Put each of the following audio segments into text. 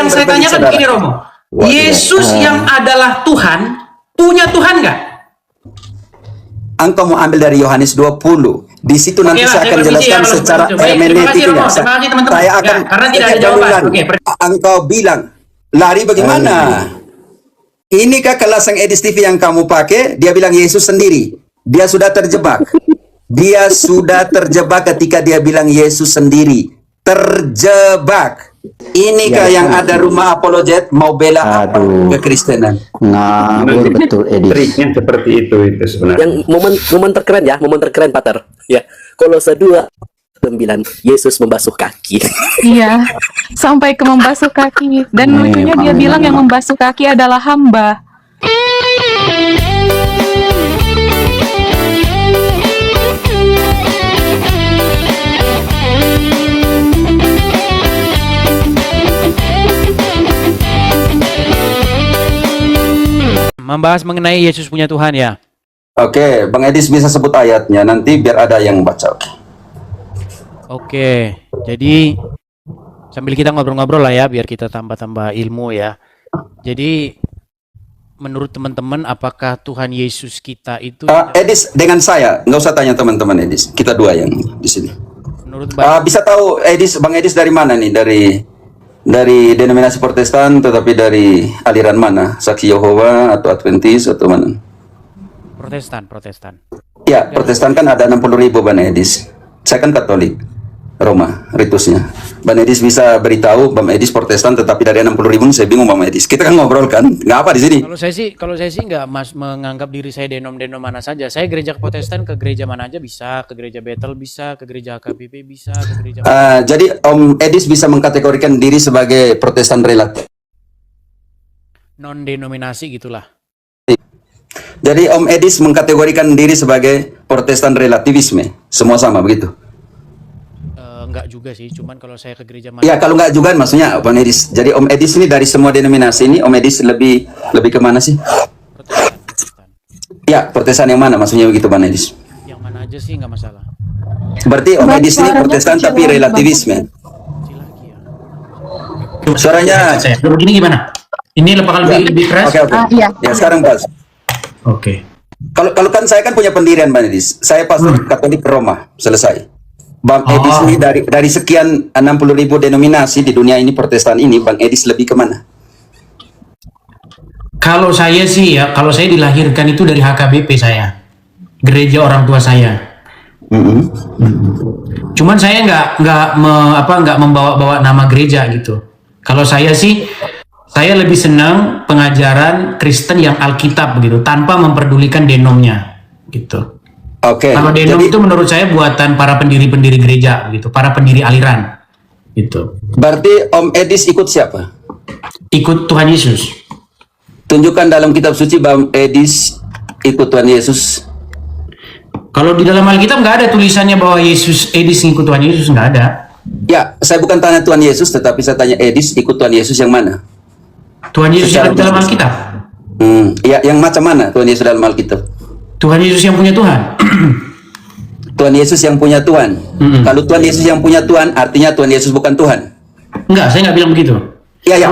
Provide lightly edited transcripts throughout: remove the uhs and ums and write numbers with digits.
yang saya tanyakan begini, Romo. Yesus yang adalah Tuhan, punya Tuhan nggak? Engkau mau ambil dari Yohanes 20. Di situ nanti saya akan jelaskan secara hermeneutiknya. Saya akan karena tidak ada jawaban. Engkau bilang, lari bagaimana? Inikah kelas yang Edis TV yang kamu pakai? Dia bilang Yesus sendiri. Dia sudah terjebak. Dia sudah terjebak ketika dia bilang Yesus sendiri. Terjebak. Inikah yang ada rumah apologet mau bela kekristenan? Ngawur betul, Edis. Triknya seperti itu sebenarnya. Yang momen terkeren ya, momen terkeren, Pater. Ya, Kolose 2:9, Yesus membasuh kaki. Iya, sampai ke membasuh kaki. Dan lucunya dia bilang yang membasuh kaki adalah hamba. Membahas mengenai Yesus punya Tuhan ya. Oke, Bang Edis bisa sebut ayatnya nanti biar ada yang baca. Oke, jadi sambil kita ngobrol-ngobrol lah ya, biar kita tambah-tambah ilmu ya. Jadi menurut teman-teman, apakah Tuhan Yesus kita itu? Edis dengan saya, nggak usah tanya teman-teman Edis. Kita dua yang di sini. Menurut bisa tahu Edis, Bang Edis dari mana nih? Dari denominasi Protestan, tetapi dari aliran mana? Saksi Yehova atau Adventis atau mana? Protestan. Ya, Protestan kan ada 60.000 Bang Edis. Saya kan Katolik, Roma, ritusnya. Bang Edis bisa beritahu, Bang Edis Protestan, tetapi dari 60.000 saya bingung Bang Edis. Kita kan ngobrol kan, nggak apa di sini. Kalau saya sih nggak menganggap diri saya denom mana saja. Saya gereja Protestan, ke gereja mana aja bisa, ke gereja Bethel bisa, ke gereja HKBP bisa, ke gereja. Jadi Om Edis bisa mengkategorikan diri sebagai Protestan relatif. Non denominasi gitulah. Jadi Om Edis mengkategorikan diri sebagai Protestan relativisme, semua sama begitu? Enggak juga sih, cuman kalau saya ke gereja mana? Ya kalau enggak juga maksudnya Om Edis. Jadi Om Edis ini dari semua denominasi ini, Om Edis lebih kemana sih? Protestan. Ya, Protestan yang mana maksudnya begitu Bang Edis? Yang mana aja sih nggak masalah. Berarti Om Edis ini Protestan tapi relativisme. Suaranya begini gimana? Ini lebih keras? Oke. Iya. Ya sekarang pas. Oke. Kalau kan saya kan punya pendirian Bang Edis. Saya pastor Katolik Roma, selesai. Bang Edis ini dari sekian 60.000 denominasi di dunia ini Protestan ini, Bang Edis lebih kemana? Kalau saya sih ya, kalau saya dilahirkan itu dari HKBP saya, gereja orang tua saya. Cuman saya nggak membawa-bawa nama gereja gitu. Kalau saya sih, saya lebih senang pengajaran Kristen yang Alkitab begitu, tanpa memperdulikan denomnya gitu. Oke. Kalau denom itu menurut saya buatan para pendiri-pendiri gereja gitu, para pendiri aliran gitu. Berarti Om Edis ikut siapa? Ikut Tuhan Yesus. Tunjukkan dalam kitab suci Bang Edis ikut Tuhan Yesus. Kalau di dalam Alkitab nggak ada tulisannya bahwa Edis ngikut Tuhan Yesus, nggak ada. Ya, saya bukan tanya Tuhan Yesus, tetapi saya tanya Edis ikut Tuhan Yesus yang mana? Tuhan Yesus yang di dalam Alkitab. Ya, yang macam mana Tuhan Yesus dalam Alkitab? Tuhan Yesus yang punya Tuhan. Tuhan Yesus yang punya Tuhan. Kalau Tuhan Yesus yang punya Tuhan, artinya Tuhan Yesus bukan Tuhan. Enggak, saya nggak bilang begitu. Ya, ya.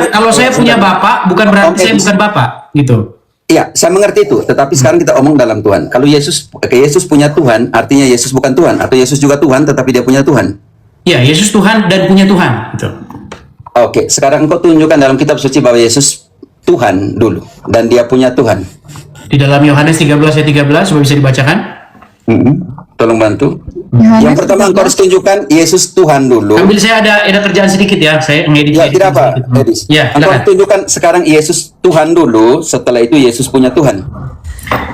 Kalau saya punya bapak, bukan berarti saya bukan bapak, gitu. Iya, saya mengerti itu. Tetapi sekarang kita omong dalam Tuhan. Kalau Yesus punya Tuhan, artinya Yesus bukan Tuhan. Atau Yesus juga Tuhan, tetapi dia punya Tuhan. Ya, Yesus Tuhan dan punya Tuhan. Gitu. Oke, sekarang engkau tunjukkan dalam kitab suci bahwa Yesus Tuhan dulu. Dan dia punya Tuhan. Di dalam Yohanes 13 ayat 13, coba bisa dibacakan? Tolong bantu. Yang pertama engkau harus tunjukkan Yesus Tuhan dulu. Ambil, saya ada kerjaan sedikit ya. Saya ngedit. Ya, tidak apa, Edis. Ya, engkau harus tunjukkan sekarang Yesus Tuhan dulu, setelah itu Yesus punya Tuhan.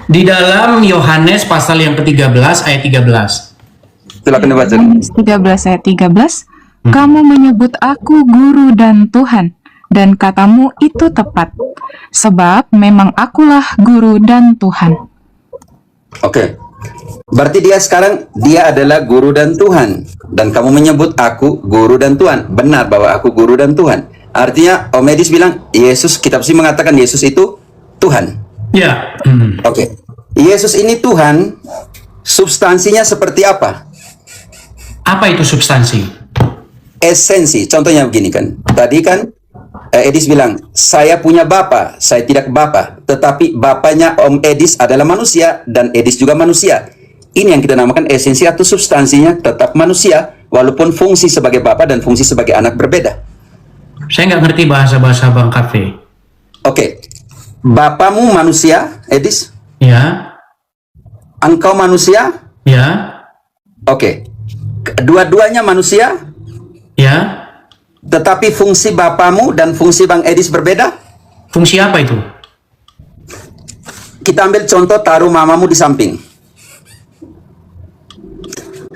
Di dalam Yohanes pasal yang ke-13 ayat 13. Silakan dibaca. Yohanes 13 ayat 13. Kamu menyebut aku guru dan Tuhan, dan katamu itu tepat, sebab memang akulah guru dan Tuhan. Oke. Berarti dia adalah guru dan Tuhan, dan kamu menyebut aku guru dan Tuhan. Benar bahwa aku guru dan Tuhan. Artinya Om Edis bilang Yesus, kitab suci mengatakan Yesus itu Tuhan. Ya. Oke. Yesus ini Tuhan, substansinya seperti apa? Apa itu substansi? esensi. Contohnya begini kan. Tadi kan Edis bilang, saya punya bapa, saya tidak bapa. Tetapi bapanya Om Edis adalah manusia dan Edis juga manusia. Ini yang kita namakan esensi atau substansinya tetap manusia, walaupun fungsi sebagai bapa dan fungsi sebagai anak berbeda. Saya nggak ngerti bahasa-bahasa Bang Cafe. Oke, bapamu manusia, Edis? Ya, Engkau manusia? ya, Oke. Dua-duanya manusia, ya. tetapi fungsi bapamu dan fungsi Bang Edis berbeda? Fungsi apa itu? Kita ambil contoh, taruh mamamu di samping.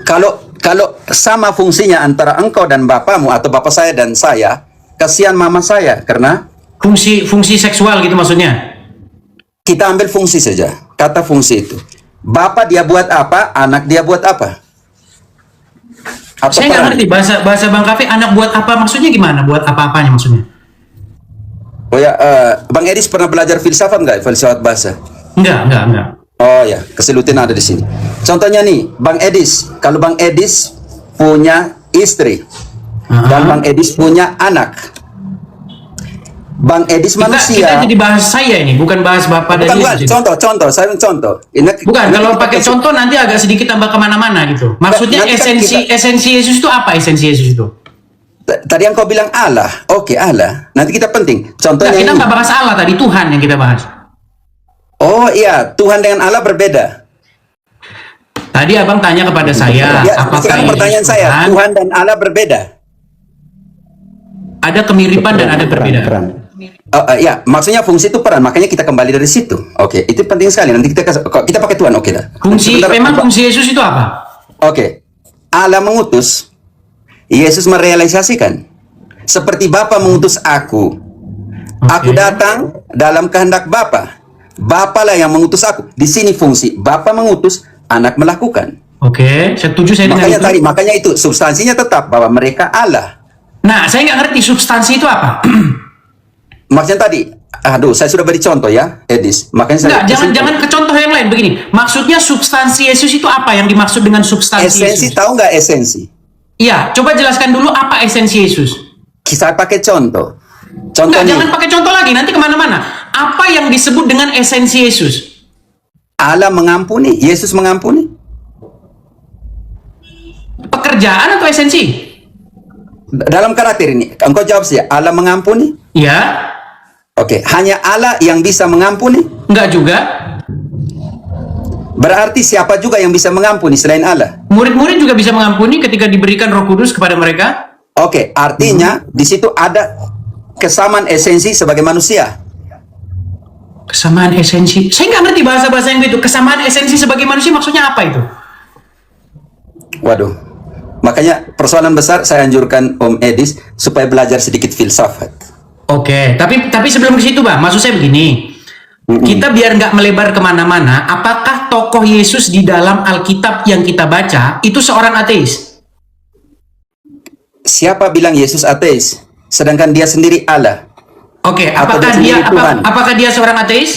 Kalau sama fungsinya antara engkau dan bapamu atau bapak saya dan saya, kasihan mama saya karena Fungsi seksual gitu maksudnya? kita ambil fungsi saja. Kata fungsi itu. Bapak dia buat apa, anak dia buat apa? Atau Saya nggak peran? ngerti bahasa Bang Cafe, anak buat apa maksudnya gimana? Buat apa-apanya maksudnya? Oh ya, Bang Edis pernah belajar filsafat nggak? Filsafat bahasa? Enggak. Oh ya, keseluruhan ada di sini. Contohnya nih, Bang Edis. Kalau Bang Edis punya istri dan Bang Edis punya anak, Bang Edis manusia. Kita jadi bahas saya ini, bukan bahas bapak dan Bukan, ibu. contoh, saya contoh. Bukan, kalau pakai contoh nanti agak sedikit tambah kemana-mana gitu. Maksudnya Nanti kan esensi Yesus itu apa? Esensi Yesus itu? Tadi yang kau bilang Allah, oke Allah. Nanti kita penting. Nah, Contohnya kita ini. nggak bahas Allah tadi, Tuhan yang kita bahas. Oh iya, Tuhan dengan Allah berbeda. Tadi abang tanya kepada saya, Ya, apakah sekarang Yesus pertanyaan saya, Tuhan? Tuhan dan Allah berbeda. Ada kemiripan dan ada perbedaan. Peran. Ya, maksudnya fungsi itu peran. Makanya kita kembali dari situ. Oke, itu penting sekali. Nanti kita pakai Tuhan, oke lah. Fungsi Yesus itu apa? Oke, Allah mengutus, Yesus merealisasikan. Seperti Bapa mengutus aku. Aku datang dalam kehendak Bapa. Bapa lah yang mengutus aku. Di sini fungsi Bapa mengutus, anak melakukan. Oke, setuju saya dengan Makanya itu. makanya itu substansinya tetap bahwa mereka Allah. Nah, saya nggak ngerti substansi itu apa. Maksudnya tadi, saya sudah beri contoh ya, Edis. Makanya saya Enggak, jangan ke contoh yang lain begini. Maksudnya substansi Yesus itu apa yang dimaksud dengan substansi esensi, Yesus? tahu nggak esensi? Iya, coba jelaskan dulu apa esensi Yesus. Saya pakai contoh. Enggak, Contohnya, jangan pakai contoh lagi, nanti kemana-mana. Apa yang disebut dengan esensi Yesus? Allah mengampuni, Yesus mengampuni. Pekerjaan atau esensi? Dalam karakter ini, engkau jawab saja, Allah mengampuni? Ya, Oke, hanya Allah yang bisa mengampuni? enggak juga. Berarti siapa juga yang bisa mengampuni selain Allah? Murid-murid juga bisa mengampuni ketika diberikan Roh Kudus kepada mereka. Oke, artinya di situ ada kesamaan esensi sebagai manusia. Kesamaan esensi. Saya nggak ngerti bahasa-bahasa yang begitu. Kesamaan esensi sebagai manusia maksudnya apa itu? Waduh. Makanya persoalan besar saya anjurkan Om Edis supaya belajar sedikit filsafat. Oke, tapi sebelum ke situ, Bang, maksud saya begini. Kita biar nggak melebar kemana-mana, apakah tokoh Yesus di dalam Alkitab yang kita baca itu seorang ateis? Siapa bilang Yesus ateis? Sedangkan dia sendiri Allah. Oke, Atau apakah dia sendiri Tuhan? apakah dia seorang ateis?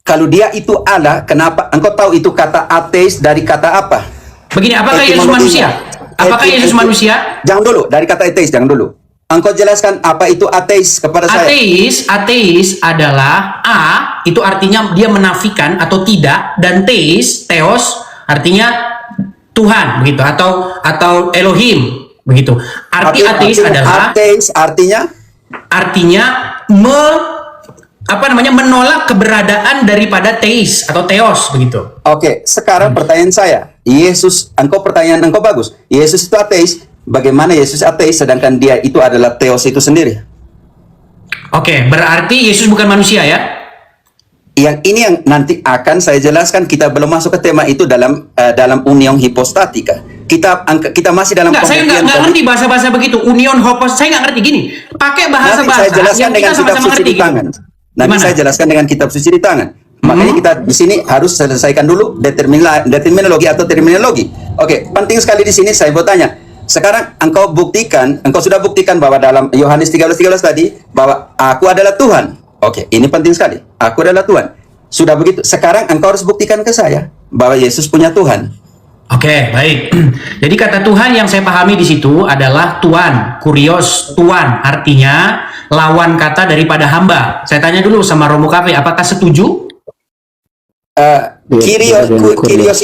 Kalau dia itu Allah, kenapa? Engkau tahu itu kata ateis dari kata apa? Begini, apakah Yesus Etimologinya. manusia? Apakah Yesus manusia? Jangan dulu, dari kata ateis, jangan dulu. Engkau jelaskan apa itu ateis kepada saya. Ateis adalah A, itu artinya dia menafikan atau tidak, dan theos artinya Tuhan begitu, atau Elohim begitu. Ateis adalah ateis artinya menolak keberadaan daripada teis atau theos begitu. Oke, sekarang pertanyaan saya, pertanyaan engkau bagus. Yesus itu ateis. Bagaimana Yesus ateis sedangkan dia itu adalah theos itu sendiri? Oke, berarti Yesus bukan manusia ya? Yang ini yang nanti akan saya jelaskan. Kita belum masuk ke tema itu dalam union hipostatika. Kita masih dalam Enggak, saya nggak ngerti bahasa-bahasa begitu. Union hopos, saya nggak ngerti gini. Pakai bahasa-bahasa Nanti saya jelaskan yang dengan kita kitab sama-sama suci ngerti di tangan. gitu. Nanti Gimana? saya jelaskan dengan kitab suci di tangan. Makanya kita di sini harus selesaikan dulu determinologi atau terminologi. Oke, penting sekali di sini saya mau tanya. Sekarang engkau sudah buktikan bahwa dalam Yohanes 13:13 tadi bahwa aku adalah Tuhan. Oke, ini penting sekali. Aku adalah Tuhan. Sudah begitu. Sekarang engkau harus buktikan ke saya bahwa Yesus punya Tuhan. Oke, baik. Jadi kata Tuhan yang saya pahami di situ adalah Tuhan, kurios, Tuhan. Artinya lawan kata daripada hamba. Saya tanya dulu sama Romo Cafe, apakah setuju? Kyrios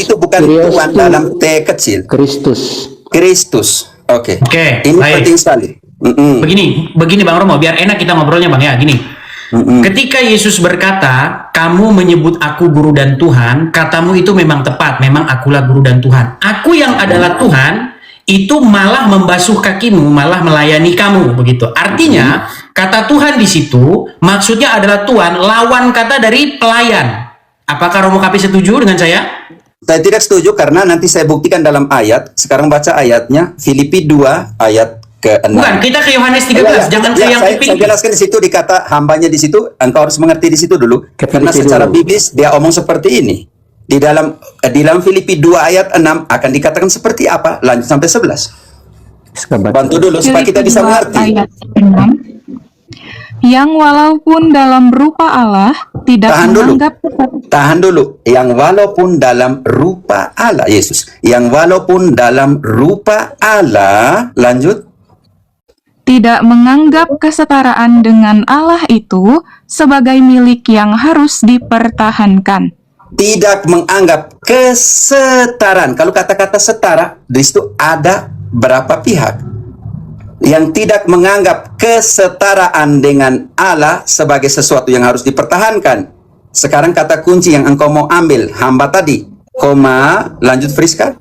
itu bukan Kyrios Tuhan itu dalam T kecil. Kristus. Kristus. Oke. Oke, Ini baik. penting sekali. Begini Bang Romo, biar enak kita ngobrolnya Bang ya, gini. Ketika Yesus berkata, kamu menyebut aku guru dan Tuhan, katamu itu memang tepat, memang akulah guru dan Tuhan. Aku yang adalah Tuhan, itu malah membasuh kakimu, malah melayani kamu, begitu. Artinya, kata Tuhan di situ, maksudnya adalah Tuhan, lawan kata dari pelayan. Apakah Romo Kapi setuju dengan saya? Saya tidak setuju karena nanti saya buktikan dalam ayat. Sekarang baca ayatnya, Filipi 2 ayat ke-6. Bukan, kita ke Yohanes 13, jangan ke yang saya Filipi. jelaskan di situ dikata hambanya di situ, engkau harus mengerti di situ dulu. Ke Karena Filipi secara dulu. biblis dia omong seperti ini. Di dalam Filipi 2 ayat 6 akan dikatakan seperti apa? Lanjut sampai 11. Bantu dulu supaya kita bisa Filipi 2 mengerti. ayat 6. Yang walaupun dalam rupa Allah tidak Tahan dulu. menganggap Tahan dulu. Yang walaupun dalam rupa Allah, Yesus. Yang walaupun dalam rupa Allah, lanjut. tidak menganggap kesetaraan dengan Allah itu sebagai milik yang harus dipertahankan. Tidak menganggap kesetaraan. Kalau kata-kata setara, di situ ada berapa pihak yang tidak menganggap kesetaraan dengan Allah sebagai sesuatu yang harus dipertahankan. Sekarang kata kunci yang engkau mau ambil, hamba tadi, koma, lanjut Friska.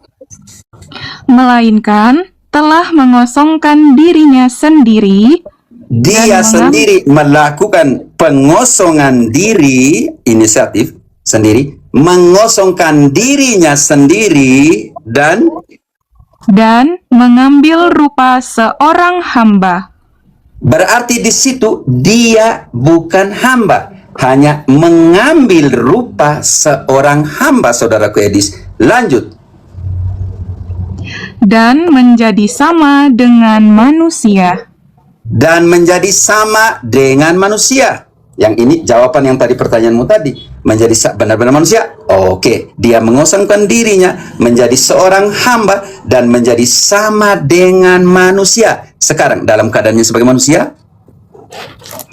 Melainkan telah mengosongkan dirinya sendiri Dia dan sendiri melakukan pengosongan diri, inisiatif sendiri, mengosongkan dirinya sendiri dan mengambil rupa seorang hamba. berarti di situ dia bukan hamba, hanya mengambil rupa seorang hamba, saudaraku Edis. Lanjut. Dan menjadi sama dengan manusia. Dan menjadi sama dengan manusia. Yang ini jawaban yang tadi pertanyaanmu tadi. Menjadi benar-benar manusia. Oke, dia mengosongkan dirinya menjadi seorang hamba dan menjadi sama dengan manusia. Sekarang dalam keadaannya sebagai manusia.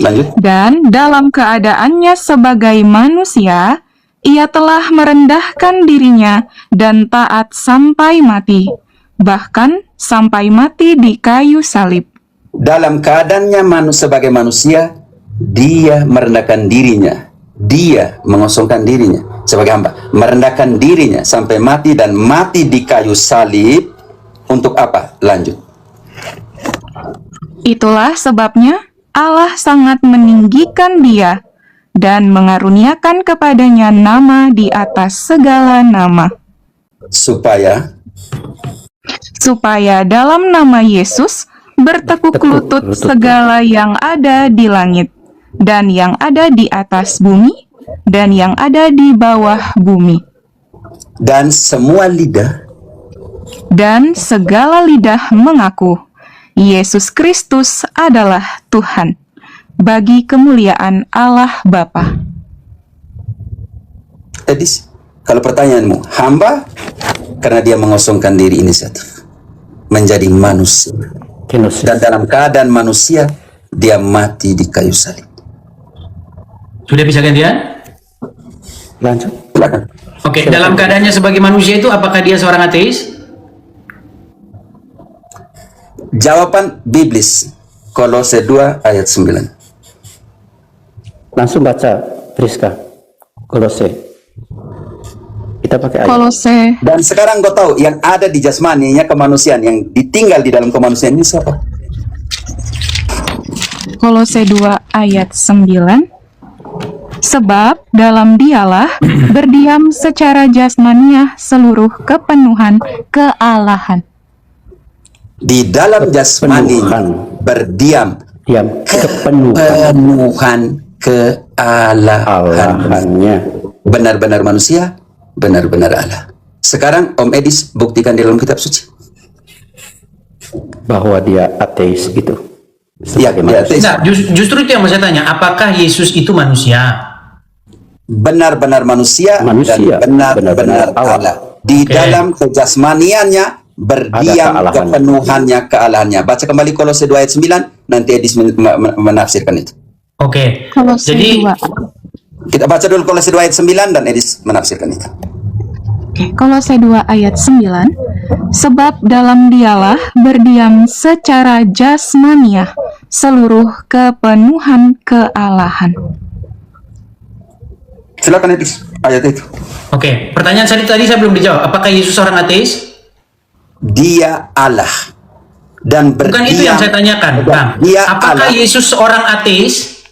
Lanjut. Dan dalam keadaannya sebagai manusia, ia telah merendahkan dirinya dan taat sampai mati, bahkan sampai mati di kayu salib. Dalam keadaannya sebagai manusia, dia merendahkan dirinya. Dia mengosongkan dirinya sebagai hamba, merendahkan dirinya sampai mati dan mati di kayu salib. Untuk apa? Lanjut. Itulah sebabnya Allah sangat meninggikan dia dan mengaruniakan kepadanya nama di atas segala nama, supaya dalam nama Yesus bertekuk lutut segala yang ada di langit dan yang ada di atas bumi dan yang ada di bawah bumi, Dan semua lidah dan segala lidah mengaku Yesus Kristus adalah Tuhan, bagi kemuliaan Allah Bapa. Edis, kalau pertanyaanmu, hamba karena dia mengosongkan diri inisiatif menjadi manusia. Dan dalam keadaan manusia, dia mati di kayu salib. Sudah bisa gantian? Lanjut. Silakan. Oke, dalam keadaannya sebagai manusia itu apakah dia seorang ateis? Jawaban biblis, Kolose 2 ayat 9. Langsung baca, Friska. Kolose. Kita pakai ayat. Kolose Dan sekarang kau tahu yang ada di jasmaninya kemanusiaan, yang ditinggal di dalam kemanusiaan ini siapa? Kolose 2 ayat 9. Sebab dalam dialah berdiam secara jasmaniah seluruh kepenuhan kealahan. Di dalam jasmani Kepenuhan. berdiam Diam. Kepenuhan. kepenuhan kealahan. Alahannya. Benar-benar manusia, benar-benar Allah. Sekarang Om Edis buktikan di dalam kitab suci. Bahwa dia ateis itu. Ya, Sebagai dia manusia. ateis. Nah, justru itu yang mau saya tanya. Apakah Yesus itu manusia? Benar-benar manusia, Manusia, dan benar-benar benar-benar Allah. Allah. Di Oke. dalam kejasmaniannya berdiam kealahannya. kepenuhannya kealahannya. Baca kembali Kolose 2 ayat 9, nanti Edis menafsirkan itu. Oke. Kolose Jadi 2. Kita baca dulu Kolose 2 ayat 9 dan Edis menafsirkan itu. Oke, Kolose 2 ayat 9. Sebab dalam dialah berdiam secara jasmaniah seluruh kepenuhan kealahan. Silakan Edis, ayat itu. Oke, pertanyaan saya tadi saya belum dijawab. Apakah Yesus seorang ateis? Dia Allah dan berdiam. Bukan itu yang saya tanyakan, Bang. Dia Apakah Allah. Yesus seorang ateis?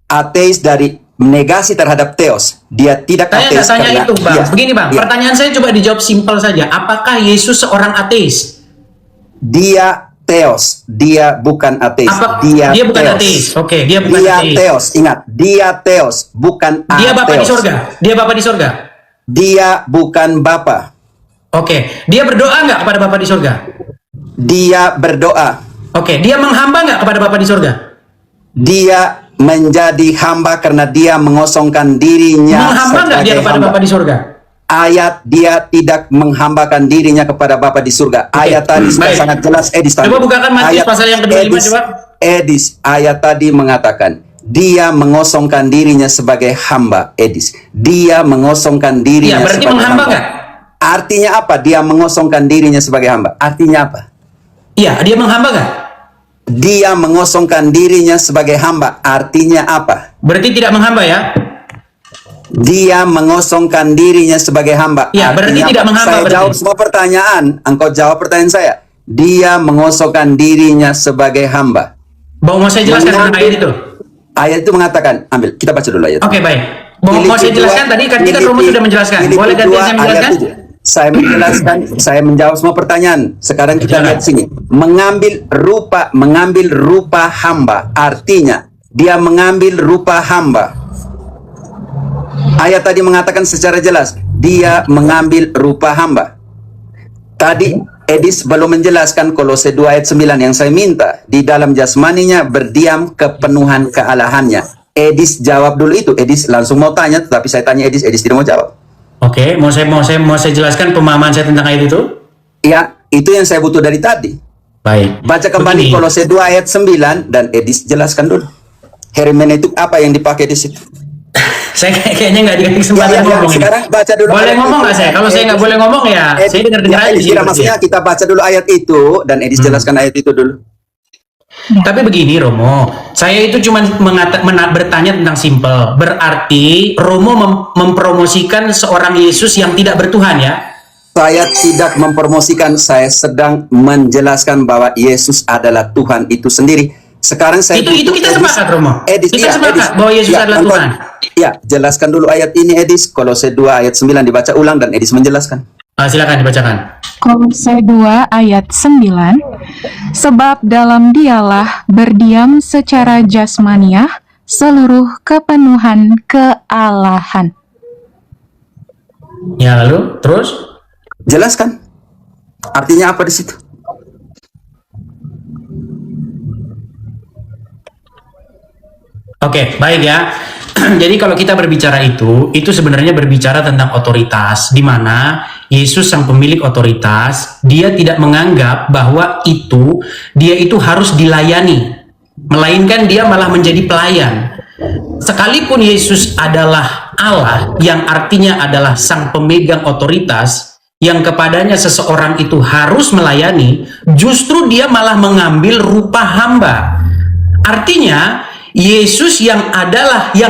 Ateis dari negasi terhadap teos. Dia tidak Saya nggak ateis tanya karena itu, Bang. Iya, Begini, Bang. iya. Pertanyaan saya coba dijawab simpel saja. Apakah Yesus seorang ateis? Dia teos, dia bukan ateis. Dia bukan teos. ateis. Oke, dia bukan Dia ateis. teos, ingat, dia teos, bukan Dia Bapa di ateos. sorga. Dia Bapa di sorga. Dia bukan Bapa. Oke, dia berdoa nggak kepada Bapa di sorga? Dia berdoa. Oke, dia menghamba nggak kepada Bapa di sorga? Dia menjadi hamba karena dia mengosongkan dirinya Menghamba nggak dia sebagai kepada hamba. Bapa di sorga? Ayat dia tidak menghambakan dirinya kepada Bapa di surga. Ayat tadi sudah baik. sangat jelas, Edis. Coba bukakan Matius pasal yang ke-25, coba. Edis, ayat tadi mengatakan dia mengosongkan dirinya sebagai hamba, Edis. Dia mengosongkan Iya, dirinya berarti sebagai menghamba hamba. nggak? Artinya apa? Dia mengosongkan dirinya sebagai hamba. Artinya apa? Iya, dia menghamba nggak? Dia mengosongkan dirinya sebagai hamba. Artinya apa? Berarti tidak menghamba ya? Dia mengosongkan dirinya sebagai hamba. Ya, berarti Artinya tidak apa? menghamba Saya berarti. jawab semua pertanyaan. Engkau jawab pertanyaan saya. Dia mengosongkan dirinya sebagai hamba. Mau saya jelaskan tentang ayat itu? Ayat itu mengatakan, ambil, kita baca dulu ayat. Oke, baik. Mau saya jelaskan tadi kan kita Romo sudah menjelaskan. Boleh gantian saya menjelaskan? Saya menjelaskan, saya menjawab semua pertanyaan. Sekarang kita Silakan. lihat sini. Mengambil rupa hamba. Artinya, dia mengambil rupa hamba. Ayat tadi mengatakan secara jelas, dia mengambil rupa hamba. Tadi Edis belum menjelaskan Kolose 2 ayat 9 yang saya minta. Di dalam jasmaninya berdiam kepenuhan kealahannya. Edis jawab dulu itu. Edis langsung mau tanya, tetapi saya tanya Edis tidak mau jawab. Oke, mau saya jelaskan pemahaman saya tentang ayat itu? Ya, itu yang saya butuh dari tadi. Baik. Baca kembali Begini. Kolose 2 ayat 9 dan Edis jelaskan dulu. Hermeneutik apa yang dipakai di situ? Saya kayaknya nggak dikasih kesempatan ngomong ini. Sekarang baca dulu. Boleh ayat ngomong itu. nggak saya? Kalau saya nggak boleh ngomong ya, saya dengar-dengar aja Edis, sih. tidak, maksudnya kita baca dulu ayat itu dan Edis jelaskan ayat itu dulu. Tapi begini Romo, saya itu cuma bertanya tentang simple. Berarti Romo mempromosikan seorang Yesus yang tidak bertuhan ya? Saya tidak mempromosikan, saya sedang menjelaskan bahwa Yesus adalah Tuhan itu sendiri. Sekarang saya Itu kita sepakat, Romo. Kita sepakat bahwa Yesus adalah Tuhan. Ya, jelaskan dulu ayat ini Edis, Kolose 2 ayat 9 dibaca ulang dan Edis menjelaskan. Silakan dibacakan. Kolose 2 ayat 9. Sebab dalam dialah berdiam secara jasmaniah seluruh kepenuhan kealahan. Ya lalu terus? Jelaskan. Artinya apa di situ? Oke, baik ya. Jadi kalau kita berbicara itu sebenarnya berbicara tentang otoritas, di mana Yesus sang pemilik otoritas, dia tidak menganggap bahwa dia itu harus dilayani, melainkan dia malah menjadi pelayan. Sekalipun Yesus adalah Allah, yang artinya adalah sang pemegang otoritas, yang kepadanya seseorang itu harus melayani, justru dia malah mengambil rupa hamba. Artinya, Yesus yang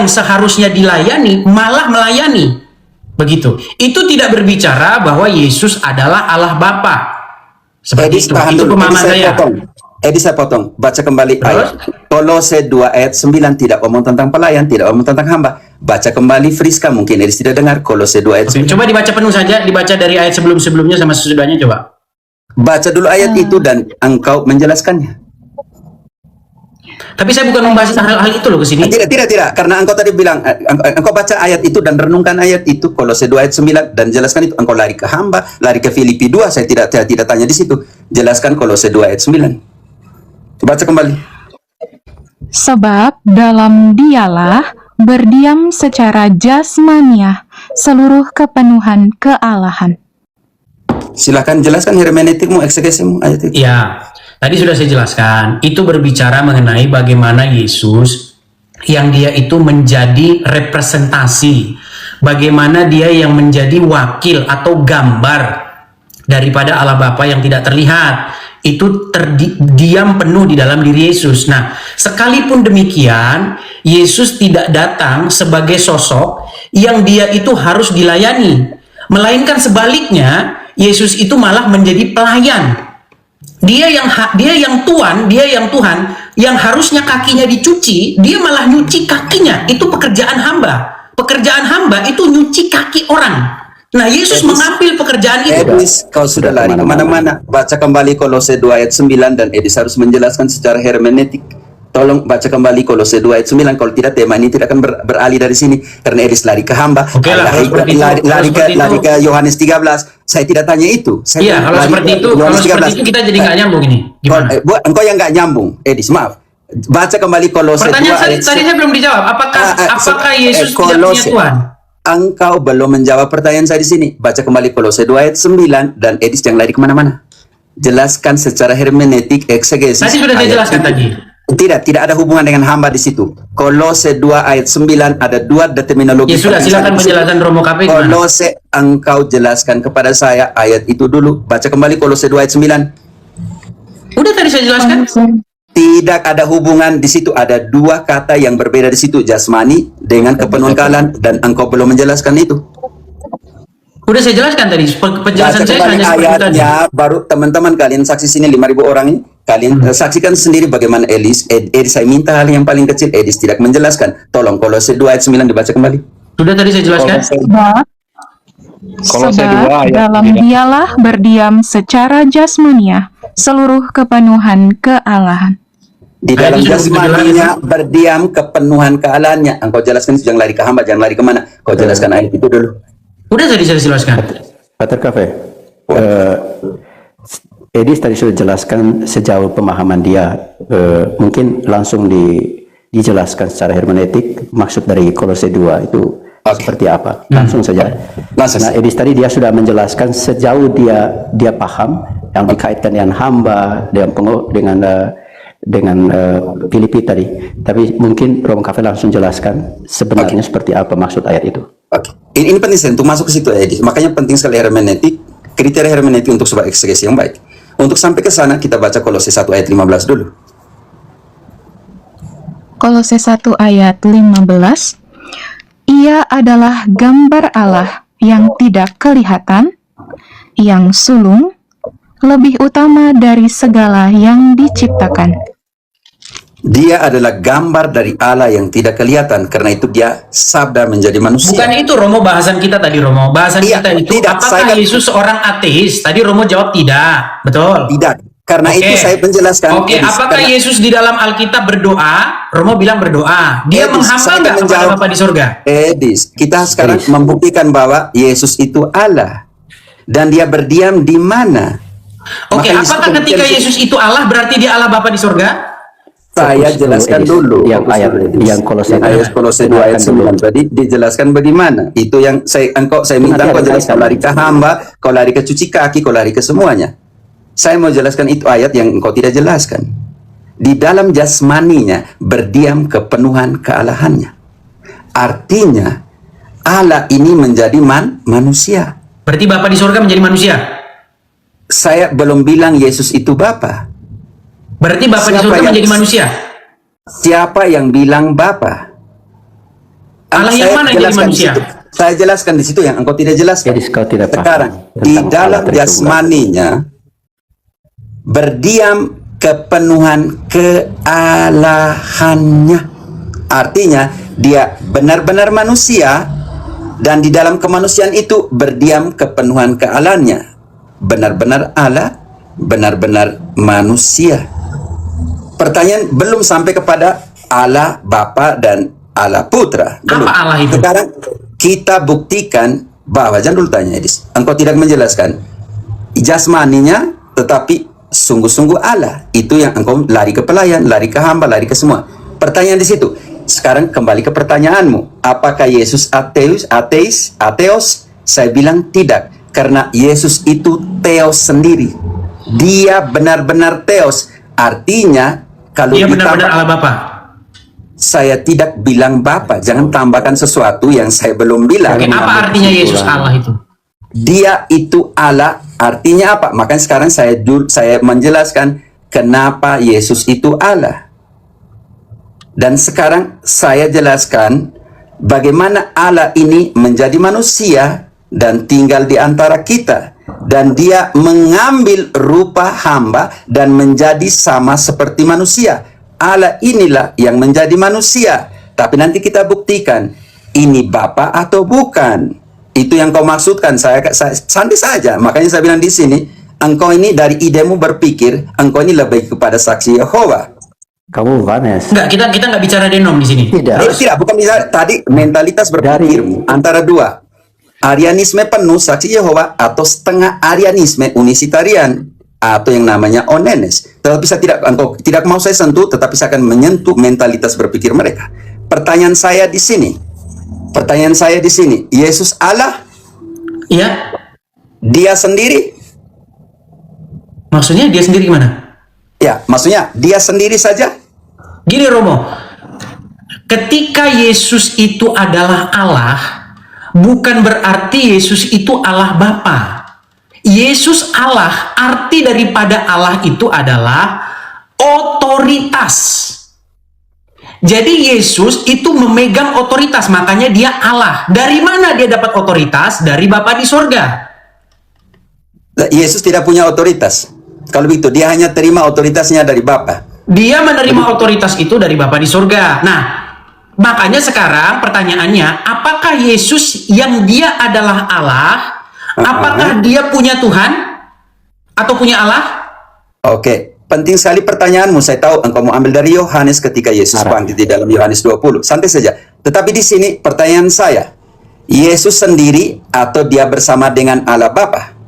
seharusnya dilayani malah melayani. Begitu. Itu tidak berbicara bahwa Yesus adalah Allah Bapa. Seperti Edis, itu. tahan Itu dulu. pemahaman saya. Edis saya potong. Baca kembali Terus? ayat. Kolose 2 ayat 9 tidak omong tentang pelayan, tidak omong tentang hamba. Baca kembali Friska, mungkin Edis tidak dengar. Kolose 2 ayat Oke, 9. coba dibaca penuh saja, dibaca dari ayat sebelum-sebelumnya sama sesudahnya coba. Baca dulu ayat itu dan engkau menjelaskannya. Tapi saya bukan membahas hal-hal itu loh ke sini. Tidak. Karena engkau tadi bilang, engkau baca ayat itu dan renungkan ayat itu, Kolose 2 ayat 9, dan jelaskan itu. Engkau lari ke hamba, lari ke Filipi 2, saya tidak tanya di situ. Jelaskan Kolose 2 ayat 9. Baca kembali. Sebab dalam dialah berdiam secara jasmaniah seluruh kepenuhan kealahan. Silahkan jelaskan hermeneutikmu, eksegesimu ayat itu. Ya, tadi sudah saya jelaskan. Itu berbicara mengenai bagaimana Yesus yang dia itu menjadi representasi, bagaimana dia yang menjadi wakil atau gambar daripada Allah Bapa yang tidak terlihat. Itu terdiam penuh di dalam diri Yesus. Nah, sekalipun demikian, Yesus tidak datang sebagai sosok yang dia itu harus dilayani, melainkan sebaliknya, Yesus itu malah menjadi pelayan. Dia yang Tuhan, yang harusnya kakinya dicuci, dia malah nyuci kakinya. Itu pekerjaan hamba. Pekerjaan hamba itu nyuci kaki orang. Nah, Yesus mengambil pekerjaan itu. Edis, kau sudah lari kemana-mana. Baca kembali Kolose 2 ayat 9 dan Edis harus menjelaskan secara hermeneutik. Tolong baca kembali Kolose 2 ayat 9. Kalau tidak, tema ini tidak akan beralih dari sini. Karena Edis lari ke hamba. Oke lah, lari ke Yohanes 13. Saya tidak tanya itu. Iya, kalau seperti itu kita jadi nggak nyambung ini. Gimana? Engkau yang nggak nyambung, Edis, maaf. Baca kembali Kolose 2 Pertanyaan ayat tadi saya belum dijawab. Apakah Yesus tidak punya Tuhan? Engkau belum menjawab pertanyaan saya di sini. Baca kembali Kolose 2 ayat 9 dan Edis jangan lari kemana-mana. Jelaskan secara hermeneutik, eksegesis. Tadi sudah saya jelaskan tadi. Tidak ada hubungan dengan hamba di situ. Kolose 2 ayat 9 ada dua terminologi. Ya sudah, silakan penjelasan Romo KP. Kolose, engkau jelaskan kepada saya ayat itu dulu. Baca kembali Kolose 2 ayat 9. Udah tadi saya jelaskan. Tidak ada hubungan di situ. Ada dua kata yang berbeda di situ, jasmani dengan kepenuhan kealaan, dan engkau belum menjelaskan itu. Udah saya jelaskan tadi. Penjelasan saya hanya seperti tadi. Ayatnya baru teman-teman kalian saksi sini 5.000 orang ini. Kalian saksikan sendiri bagaimana Edis saya minta hal yang paling kecil. Edis tidak menjelaskan. Tolong Kolose 2 ayat 9 dibaca kembali. Sudah tadi saya jelaskan. Sebab dalam dialah berdiam secara jasmaniah seluruh kepenuhan kealahan. Di dalam jasmaninya berdiam kepenuhan kealahannya. Engkau jelaskan, jangan lari ke hamba, jangan lari kemana. Kau jelaskan ayat itu dulu. Udah tadi saya jelaskan. Pater Cafe, Edis tadi sudah jelaskan sejauh pemahaman dia. Mungkin langsung dijelaskan secara hermeneutik maksud dari Kolose 2 itu seperti apa. Langsung saja. Nah, Edis tadi dia sudah menjelaskan sejauh dia paham yang dikaitkan dengan hamba, dengan Filipi tadi. Tapi mungkin Romo Cafe langsung jelaskan sebenarnya seperti apa maksud ayat itu. Oke. Ini penting sekali untuk masuk ke situ, Edis. Makanya penting sekali hermeneutik, kriteria hermeneutik untuk sebuah eksegesi yang baik. Untuk sampai ke sana kita baca Kolose 1 ayat 15 dulu. Kolose 1 ayat 15. Ia adalah gambar Allah yang tidak kelihatan, yang sulung, lebih utama dari segala yang diciptakan. Dia adalah gambar dari Allah yang tidak kelihatan, karena itu dia sabda menjadi manusia. Bukan itu Romo bahasan kita tadi, Romo. Bahasan kita itu tidak, apakah Yesus seorang ateis? Tadi Romo jawab tidak. Betul. Tidak. Karena itu saya menjelaskan. Oke, apakah Yesus di dalam Alkitab berdoa? Romo bilang berdoa. Dia menghamba nggak kepada Bapa di surga? Edis, kita sekarang membuktikan bahwa Yesus itu Allah dan dia berdiam di mana? Oke, apakah ketika Yesus itu Allah berarti dia Allah Bapa di surga? Saya jelaskan dulu yang Kolose 2 ayat 9 tadi dijelaskan bagaimana. Itu yang saya minta kau jelaskan. Kau lari ke hamba, kau lari ke cuci kaki, kau lari ke semuanya. Saya mau jelaskan itu ayat yang engkau tidak jelaskan. Di dalam jasmaninya berdiam kepenuhan kealahannya. Artinya Allah ini menjadi manusia. Berarti Bapa di surga menjadi manusia. Saya belum bilang Yesus itu Bapa. Berarti Bapa di surga menjadi manusia. Siapa yang bilang Bapa? Allah yang mana yang jadi manusia? Saya jelaskan di situ yang engkau tidak jelaskan. Jadi kau tidak paham. Sekarang di dalam jasmaninya berdiam kepenuhan kealahannya. Artinya dia benar-benar manusia dan di dalam kemanusiaan itu berdiam kepenuhan kealahannya. Benar-benar Allah, benar-benar manusia. Pertanyaan belum sampai kepada Allah Bapa dan Allah Putra. Belum. Apa Allah itu? Sekarang kita buktikan bahwa, jangan dulu tanya Edis, engkau tidak menjelaskan jasmaninya tetapi sungguh-sungguh Allah. Itu yang engkau lari ke pelayan, lari ke hamba, lari ke semua. Pertanyaan di situ. Sekarang kembali ke pertanyaanmu. Apakah Yesus ateus? Saya bilang tidak. Karena Yesus itu Theos sendiri. Dia benar-benar Theos. Artinya kalau Dia ditambah, benar-benar Allah Bapa. saya tidak bilang Bapa. Jangan tambahkan sesuatu yang saya belum bilang. Oke, apa artinya Yesus Allah itu? Dia itu Allah, artinya apa? Makanya sekarang saya menjelaskan kenapa Yesus itu Allah. Dan sekarang saya jelaskan bagaimana Allah ini menjadi manusia dan tinggal di antara kita. Dan dia mengambil rupa hamba dan menjadi sama seperti manusia. Allah inilah yang menjadi manusia. Tapi nanti kita buktikan, ini Bapa atau bukan. Itu yang kau maksudkan, saya santai saja. Makanya saya bilang di sini, engkau ini dari idemu berpikir, engkau ini lebih kepada saksi Yehova. Kamu Vanes. Enggak, kita nggak bicara denom di sini. Tidak. Tidak, bukan bisa. Tadi mentalitas berpikir antara dua. Arianisme penuh saksi Yehova atau setengah Arianisme unisitarian atau yang namanya onenes. Tetapi saya tidak mau saya sentuh, tetapi saya akan menyentuh mentalitas berpikir mereka. Pertanyaan saya di sini, Yesus Allah? Iya. Dia sendiri? Maksudnya dia sendiri gimana? Ya, maksudnya dia sendiri saja? Gini Romo, ketika Yesus itu adalah Allah, bukan berarti Yesus itu Allah Bapa. Yesus Allah, arti daripada Allah itu adalah otoritas. Jadi Yesus itu memegang otoritas, makanya dia Allah. Dari mana dia dapat otoritas? Dari Bapa di sorga. Yesus tidak punya otoritas. Kalau begitu, dia hanya terima otoritasnya dari Bapa. Dia menerima otoritas itu dari Bapa di sorga. Nah, makanya sekarang pertanyaannya, apakah Yesus yang dia adalah Allah, apakah dia punya Tuhan atau punya Allah? Oke, penting sekali pertanyaanmu. Saya tahu engkau mau ambil dari Yohanes ketika Yesus bangkit di dalam Yohanes 20. Santai saja. Tetapi di sini pertanyaan saya, Yesus sendiri atau dia bersama dengan Allah Bapa?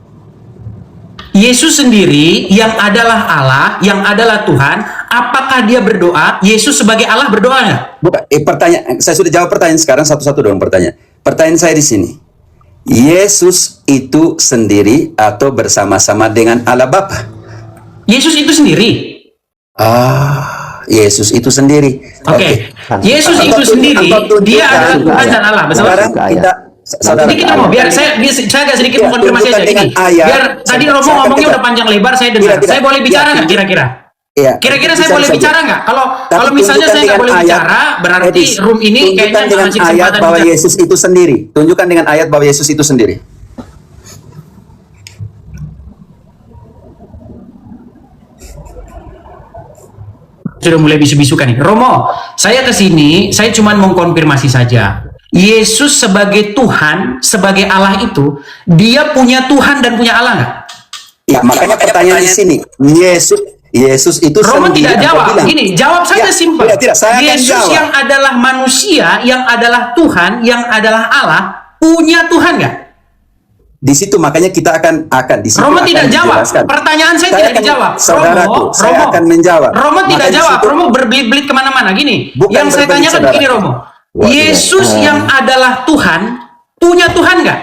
Yesus sendiri yang adalah Allah, yang adalah Tuhan, apakah dia berdoa? Yesus sebagai Allah berdoa nggak? Bukan. Pertanyaan, saya sudah jawab pertanyaan, sekarang satu-satu dong pertanyaan. Pertanyaan saya di sini, Yesus itu sendiri atau bersama-sama dengan Allah Bapa? Yesus itu sendiri. Yesus itu sendiri. Oke. Yesus itu sendiri, dia adalah Tuhan dan Allah. Betul? Sekarang kita Sedikit Romo, biar saya agak sedikit mengkonfirmasi aja ini. Biar tadi Romo ngomongnya udah panjang lebar, saya dengar. Saya boleh bicara nggak kira-kira? Ya, Kira-kira saya boleh bicara nggak? Kalau misalnya saya nggak boleh bicara, berarti room ini kayaknya dengan ngasih ayat kesempatan bahwa bicara. Yesus itu sendiri. Tunjukkan dengan ayat bahwa Yesus itu sendiri. Sudah mulai bisu-bisukan nih. Romo, saya kesini, saya cuma mengkonfirmasi saja. Yesus sebagai Tuhan, sebagai Allah itu, dia punya Tuhan dan punya Allah nggak? Ya, makanya pertanyaan di sini, Yesus itu Romo sendiri. tidak Engkau jawab. bilang. Gini, jawab saja Ya, simpel. tidak, saya akan Yesus jawab. yang adalah manusia, yang adalah Tuhan, yang adalah Allah, punya Tuhan nggak? Di situ makanya kita akan di situ Romo akan tidak jawab. dijelaskan. Pertanyaan saya tidak akan- dijawab. Saudaraku, saya akan menjawab. Romo tidak Makanya di jawab. situ- Romo berbelit-belit kemana-mana. Gini, Bukan yang saya berbelit, tanyakan saudara. begini Romo. Yesus yang adalah Tuhan, punya Tuhan nggak?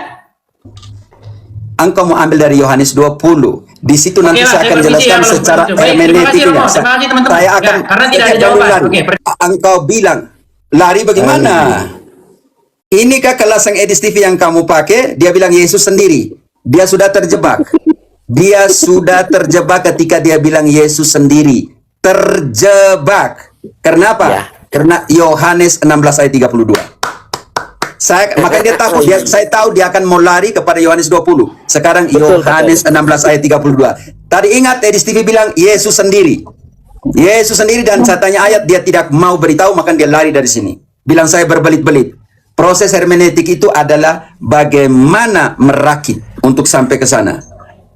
Engkau mau ambil dari Yohanes 20. Di situ nanti Oke lah, saya akan saya permisi jelaskan ya, kalau secara seperti itu. Baik, terima kasih, hermeneutiknya. Romo. Terima kasih, teman-teman. Saya akan Ya, karena tidak ada saya jawaban. ulang. Oke, Engkau bilang, lari bagaimana? Inikah kelas yang Edis TV yang kamu pakai? Dia bilang Yesus sendiri. Dia sudah terjebak. Dia sudah terjebak ketika dia bilang Yesus sendiri. Terjebak. Kenapa? Ya. Karena Yohanes 16 ayat 32. Makanya dia takut. Saya tahu dia akan mau lari kepada Yohanes 20. Sekarang Betul, Yohanes 16 ayat 32. Tadi ingat Edis TV bilang Yesus sendiri. Yesus sendiri, dan saya tanya ayat, dia tidak mau beritahu, maka dia lari dari sini. Bilang saya berbelit-belit. Proses hermeneutik itu adalah bagaimana merakit untuk sampai ke sana.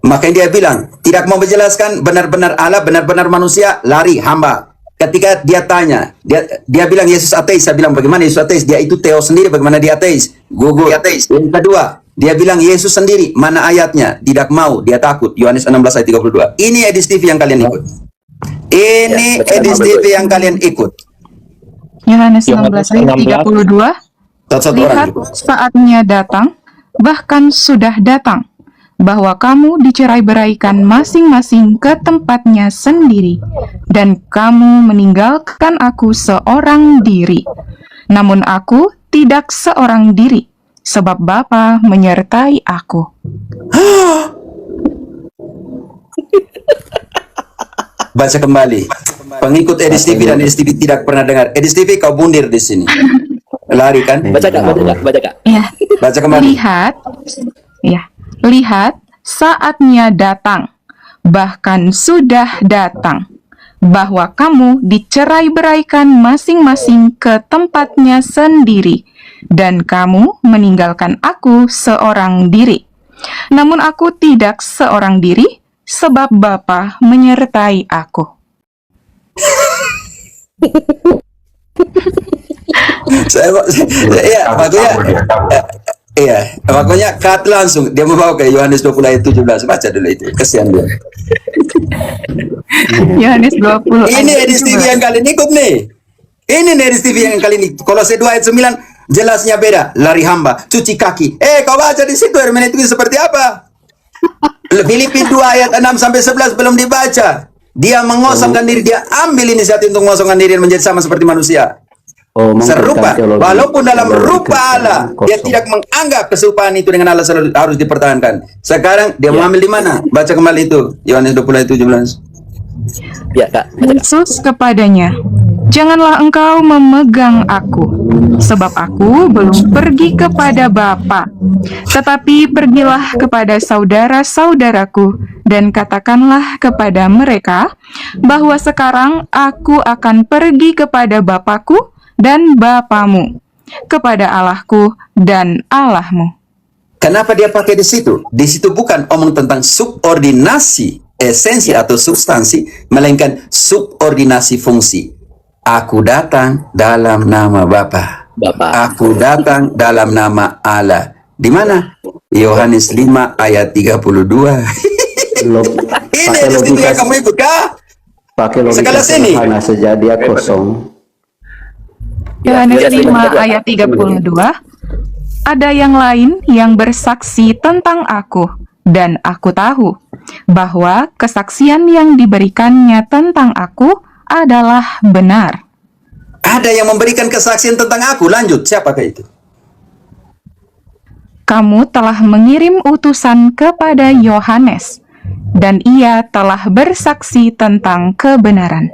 Makanya dia bilang, tidak mau menjelaskan benar-benar Allah, benar-benar manusia, lari, hamba. Ketika dia tanya, dia bilang Yesus ateis. Saya bilang bagaimana Yesus ateis? Dia itu Theos sendiri, bagaimana dia ateis? Gugur. Yang kedua, dia bilang Yesus sendiri, mana ayatnya? Tidak mau, dia takut. Yohanes 16 ayat 32. Ini Edis TV yang kalian ikut. Ini Edis TV yang kalian ikut. Yohanes 16 ayat 32. Satu-satu orang Lihat, ikut. saatnya datang, bahkan sudah datang, bahwa kamu dicerai-beraikan masing-masing ke tempatnya sendiri, dan kamu meninggalkan aku seorang diri. Namun aku tidak seorang diri, sebab Bapa menyertai aku. Baca kembali. Pengikut Edis TV dan Edis TV tidak pernah dengar. Edis TV kau bundir di sini. Lari kan? Baca Kak, baca Kak. Ya, Baca kembali. lihat, saatnya datang, bahkan sudah datang, bahwa kamu dicerai-beraikan masing-masing ke tempatnya sendiri, dan kamu meninggalkan aku seorang diri. Namun aku tidak seorang diri, sebab Bapa menyertai aku. Makanya cut langsung dia membawa ke Yohanes 20 ayat 17. Baca dulu itu. Kasihan dia. Yohanes 20 Ini ayat Edis TV 17. yang kali ini ikut nih. Ini nih Edis TV yang kali ini. Kolose 2 ayat 9 jelasnya beda. Lari hamba, cuci kaki. Kau baca di situ hermeneutik seperti apa? Filipi 2 ayat 6 sampai 11 belum dibaca. Dia mengosongkan diri, dia ambil inisiatif untuk mengosongkan diri dan menjadi sama seperti manusia. Serupa, walaupun dalam rupa Allah, dia tidak menganggap keserupaan itu dengan Allah harus dipertahankan. Sekarang dia mengambil di mana? Baca kembali itu, Yohanes 20 ayat 17. Ya Kak, baca Kak. Yesus kepadanya, "Janganlah engkau memegang aku, sebab aku belum pergi kepada Bapa. Tetapi pergilah kepada saudara-saudaraku dan katakanlah kepada mereka bahwa sekarang aku akan pergi kepada Bapakku dan Bapamu, kepada Allahku dan Allahmu." Kenapa dia pakai di situ? Di situ bukan omong tentang subordinasi esensi atau substansi, melainkan subordinasi fungsi. Aku datang dalam nama Bapa. Aku datang dalam nama Allah. Di mana? Yohanes 5 ayat 32. Ini di yang kamu ikut kah? Pakai logika Segala sini. sederhana saja dia kosong. Yohanes 5 ayat 32, "Ada yang lain yang bersaksi tentang aku, dan aku tahu bahwa kesaksian yang diberikannya tentang aku adalah benar." Ada yang memberikan kesaksian tentang aku. Lanjut, siapakah itu? "Kamu telah mengirim utusan kepada Yohanes, dan ia telah bersaksi tentang kebenaran.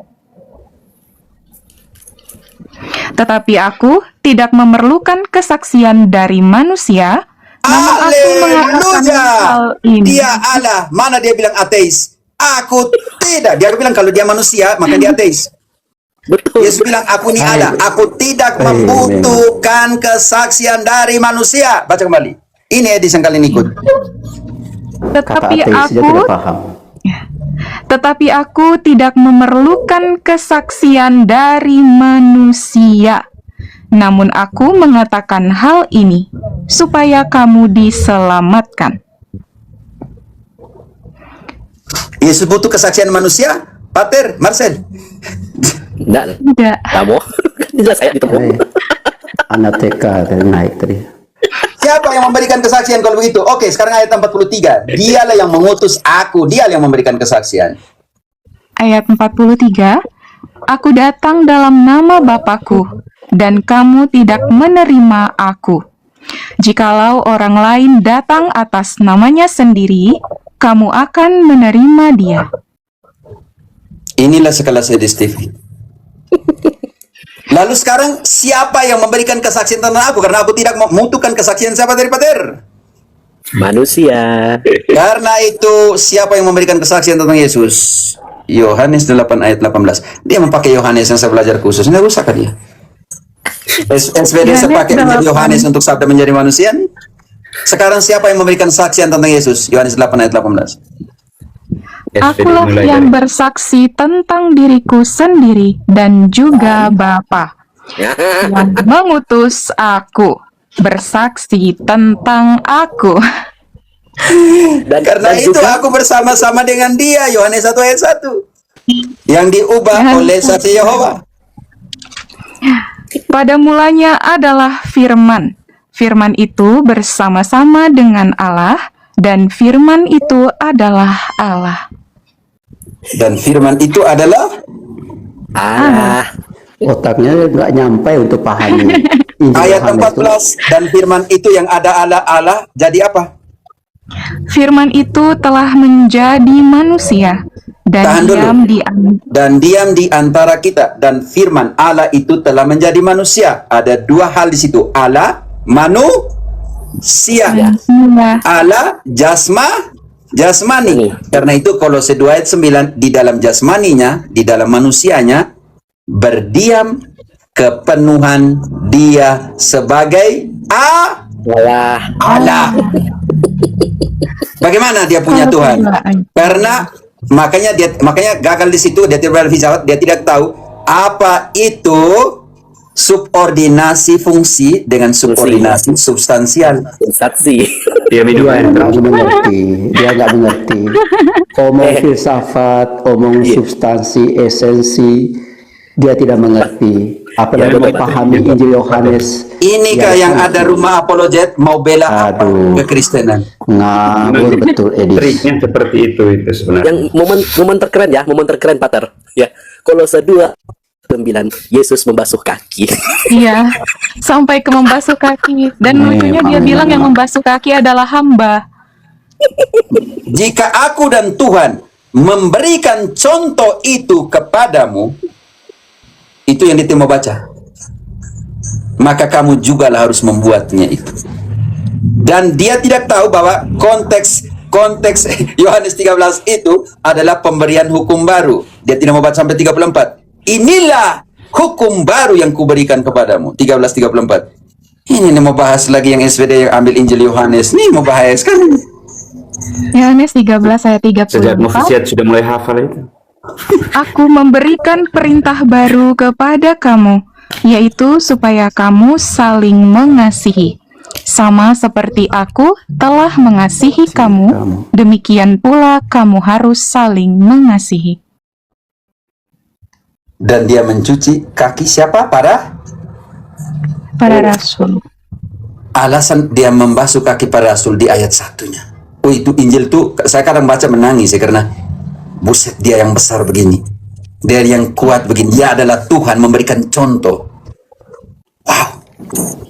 Tetapi aku tidak memerlukan kesaksian dari manusia, namun aku mengatakan hal ini." Dia Allah. Mana dia bilang ateis? Aku tidak. Dia bilang kalau dia manusia, maka dia ateis. Betul. Yesus bilang, aku ini Allah. Aku tidak membutuhkan kesaksian dari manusia. Baca kembali. Ini Edis yang kalian ikut. Kata Tetapi ateis saja aku tidak paham. Tetapi aku tidak memerlukan kesaksian dari manusia. Namun aku mengatakan hal ini supaya kamu diselamatkan. Yesus butuh kesaksian manusia? Pater, Marcel. Enggak. Tidak. Kamu jelas saya ditemu. Anak TK tadi naik tadi. Siapa yang memberikan kesaksian kalau begitu? Oke, sekarang ayat 43. Dialah yang mengutus aku. Dialah yang memberikan kesaksian. Ayat 43, "Aku datang dalam nama Bapakku, dan kamu tidak menerima aku. Jikalau orang lain datang atas namanya sendiri, kamu akan menerima dia." Inilah sekelas Edis TV. Lalu sekarang siapa yang memberikan kesaksian tentang aku? Karena aku tidak membutuhkan kesaksian siapa dari Pater. Manusia. Karena itu siapa yang memberikan kesaksian tentang Yesus? Yohanes 8 ayat 18. Dia memakai Yohanes yang saya belajar khusus. Ini rusak kan dia? SPD saya pakai menjadi Yohanes untuk sabda menjadi manusia. Sekarang siapa yang memberikan kesaksian tentang Yesus? Yohanes 8 ayat 18. Akulah yang bersaksi tentang diriku sendiri dan juga Bapa yang mengutus aku bersaksi tentang aku. Karena itu juga, aku bersama-sama dengan dia. Yohanes 1 ayat 1. Yang diubah oleh saksi Yehova. Pada mulanya adalah Firman. Firman itu bersama-sama dengan Allah dan firman itu adalah Allah. Dan firman itu adalah Ah, Otaknya nggak nyampe untuk pahami Injil ayat Yohanes itu. 14. Dan firman itu yang ada Allah jadi apa? Firman itu telah menjadi manusia Tahan dan dulu. diam di Dan diam di antara kita. Dan firman Allah itu telah menjadi manusia. Ada dua hal di situ. Allah, manusia. manusia. Allah, jasmani. Karena itu Kolose 2 ayat 9, di dalam jasmaninya, di dalam manusianya, berdiam kepenuhan dia sebagai walah. Allah. Bagaimana dia punya Tuhan? Karena makanya gagal di situ, dia tidak berfilsafat, dia tidak tahu apa itu subordinasi fungsi dengan subordinasi substansial. Sensasi. Dia dua yang Nggak mengerti, dia nggak mengerti. Omong filsafat, omong substansi, esensi, dia tidak mengerti. Apalagi memahami Injil Yohanes. Inikah yang ada rumah apologet mau bela apa Aduh. kekristenan? Ngawur betul, Edis. triknya seperti itu sebenarnya. Yang momen terkeren ya, momen terkeren Pater. Ya, Kolose 2:9, Yesus membasuh kaki. Iya, sampai ke membasuh kaki. Dan lucunya dia bilang yang membasuh kaki adalah hamba. Jika aku dan Tuhan memberikan contoh itu kepadamu, itu yang kita mau baca, maka kamu juga harus membuatnya itu. Dan dia tidak tahu bahwa konteks Yohanes 13 itu adalah pemberian hukum baru. Dia tidak mau baca sampai 34. Inilah hukum baru yang kuberikan kepadamu. 13:34. Ini mau bahas lagi yang SVD yang ambil Injil Yohanes. Nih mau bahas kan? Yohanes 13 ayat Sejak 34. novisiat sudah mulai hafal itu. Aku memberikan perintah baru kepada kamu, yaitu supaya kamu saling mengasihi. Sama seperti aku telah mengasihi kamu, demikian pula kamu harus saling mengasihi. Dan dia mencuci kaki siapa? Para Rasul. alasan dia membasuh kaki para rasul di ayat 1-nya. Oh, itu Injil tuh saya kadang baca menangis ya, karena buset, dia yang besar begini, dia yang kuat begini, dia adalah Tuhan memberikan contoh. Wow.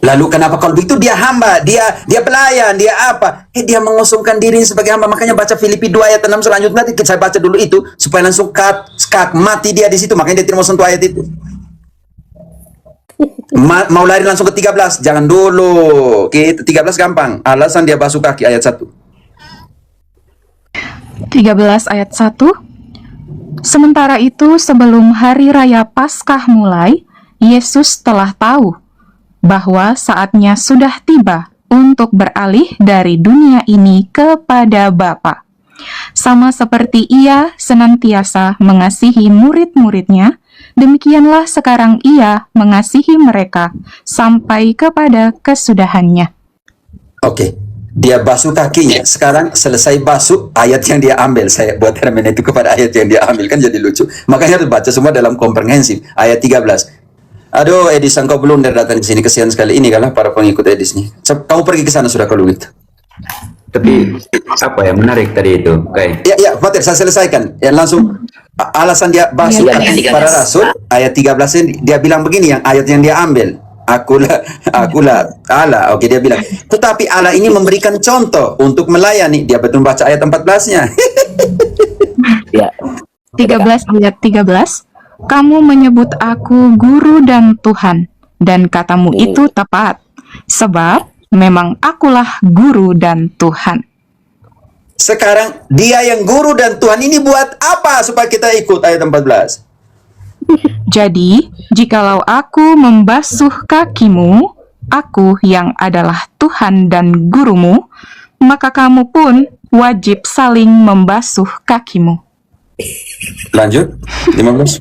Lalu kenapa kalau begitu dia hamba, dia pelayan, dia apa? Dia mengosongkan diri sebagai hamba. Makanya baca Filipi 2 ayat 6 selanjutnya, nanti saya baca dulu itu supaya langsung mati dia di situ. Makanya dia tidak mau sentuh ayat itu. Mau lari langsung ke 13, jangan dulu. Oke, 13 gampang. Alasan dia basuh kaki ayat 1. 13 ayat 1. Sementara itu, sebelum hari raya Paskah mulai, Yesus telah tahu bahwa saatnya sudah tiba untuk beralih dari dunia ini kepada Bapa. Sama seperti Ia senantiasa mengasihi murid-muridnya, demikianlah sekarang Ia mengasihi mereka sampai kepada kesudahannya. Oke, dia basuh kakinya. Sekarang selesai basuh, ayat yang dia ambil, saya buat hermeneutik kepada ayat yang dia ambil, kan jadi lucu. Makanya harus baca semua dalam komprehensif. Ayat 13. Aduh, Edis, engkau belum datang di sini, kesian sekali. Ini kalah para pengikut Edis nih. Kamu pergi ke sana sudah kalau gitu. Tapi apa ya menarik tadi itu, kayak Ya, Fatir, saya selesaikan. Ya, langsung alasan dia basuh Ya, kaki ya. para rasul, ayat 13 ini dia bilang begini, yang ayat yang dia ambil. Akulah Allah. Oke, dia bilang. Tetapi Allah ini memberikan contoh untuk melayani. Dia betul baca ayat 14-nya. Ya. 13 ayat 13. Kamu menyebut aku guru dan Tuhan, dan katamu itu tepat, sebab memang akulah guru dan Tuhan. Sekarang dia yang guru dan Tuhan ini buat apa supaya kita ikut ayat 14? Jadi, jikalau aku membasuh kakimu, aku yang adalah Tuhan dan gurumu, maka kamu pun wajib saling membasuh kakimu. Lanjut, 15.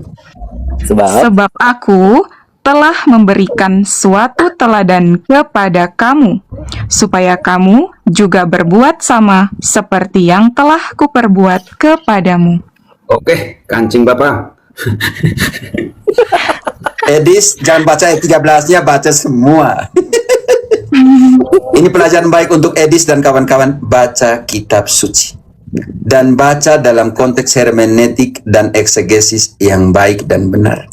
Sebab aku telah memberikan suatu teladan kepada kamu, supaya kamu juga berbuat sama seperti yang telah kuperbuat kepadamu. oke, kancing Bapak. Edis, jangan baca ayat 13-nya, baca semua. Ini pelajaran baik untuk Edis dan kawan-kawan. Baca kitab suci. Dan baca dalam konteks hermeneutik dan eksegesis yang baik dan benar.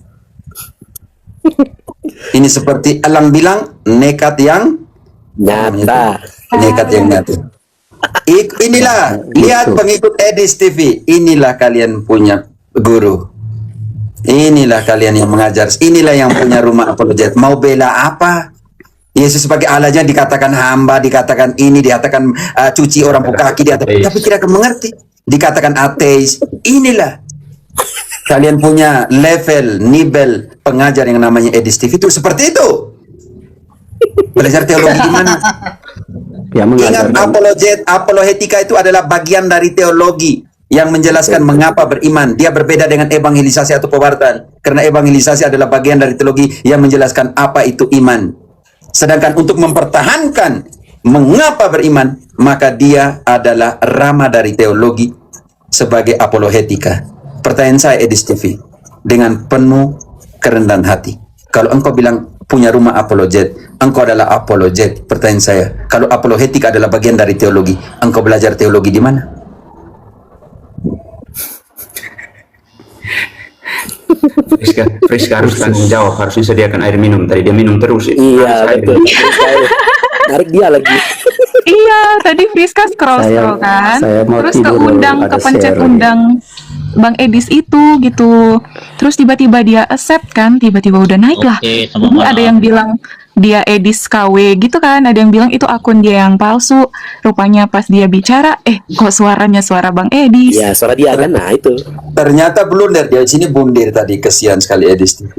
Ini seperti Alang bilang, nekat yang Nyata. nekat yang nyata. Inilah, lihat pengikut Edis TV. Inilah kalian punya guru. Inilah kalian yang mengajar. Inilah yang punya rumah apologet. Mau bela apa? Yesus sebagai Allahnya dikatakan hamba, dikatakan ini, dikatakan cuci orang kaki, tapi tidak akan mengerti. Dikatakan ateis. Inilah kalian punya level, nibel pengajar yang namanya Edis TV itu seperti itu. Belajar teologi di mana? Ya, Ingat, mengajarkan apologetika itu adalah bagian dari teologi yang menjelaskan mengapa beriman. Dia berbeda dengan evangelisasi atau pewartaan. Karena evangelisasi adalah bagian dari teologi yang menjelaskan apa itu iman. Sedangkan untuk mempertahankan mengapa beriman, maka dia adalah rama dari teologi sebagai apologetika. Pertanyaan saya, Edis TV, dengan penuh kerendahan hati. Kalau engkau bilang punya rumah apologet, engkau adalah apologet. Pertanyaan saya, kalau apologetika adalah bagian dari teologi, engkau belajar teologi di mana? Friska harus tanggung jawab, harusnya sediakan air minum. Tadi dia minum terus. Iya, Harus air. betul. Narik dia lagi. Iya, tadi Friska scroll-scroll kan. saya mau Terus tidur, keundang, ada kepencet share. undang Bang Edis itu gitu. Terus tiba-tiba dia accept kan, tiba-tiba udah naik lah. Oke, sama Ini malam. ada yang bilang dia Edis KW gitu kan, ada yang bilang itu akun dia yang palsu. Rupanya pas dia bicara, kok suaranya suara Bang Edis. Iya, suara dia kan. Nah, itu. Ternyata blunder. Dia sini bundir tadi. Kesian sekali Edis TV.